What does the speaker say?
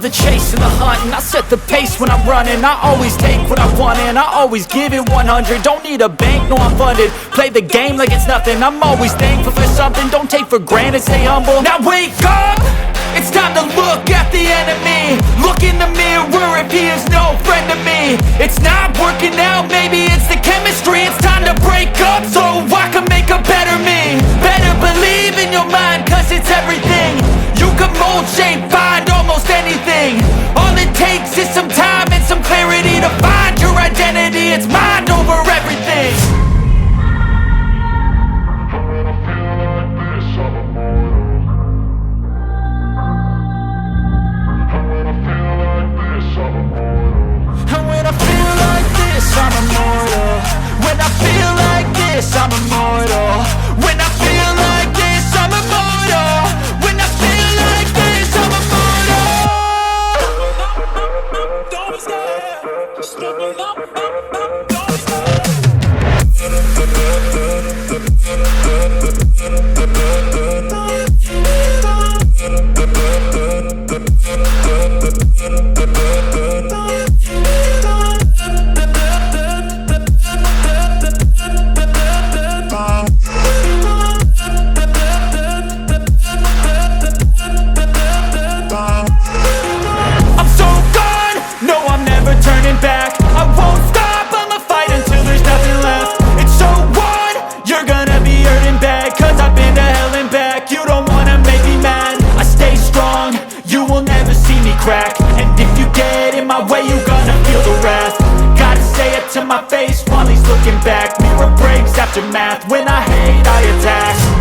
love the chase and the hunt, and I set the pace when I'm running. I always take what I want and I always give it 100. Don't need a bank, no I'm funded. Play the game like it's nothing. I'm always thankful for something. Don't take for granted, stay humble. Now wake up! It's time to look at the enemy. Look in the mirror if he is no friend to me. It's not working out, maybe it's the chemistry. It's time to break up so I can make a better me. Better believe in your mind, cause it's everything. You can mold, shape, find almost anything. All it takes is some time and some clarity to find your identity. It's mind over everything. I'm immortal. When I feel like this, I'm immortal. When I feel like this, I'm immortal. When I feel like this, I'm immortal. Don't stop. Just look up. Don't stop. Crack. And if you get in my way, you gonna feel the wrath. Gotta say it to my face while he's looking back. Mirror breaks after math. When I hate, I attack.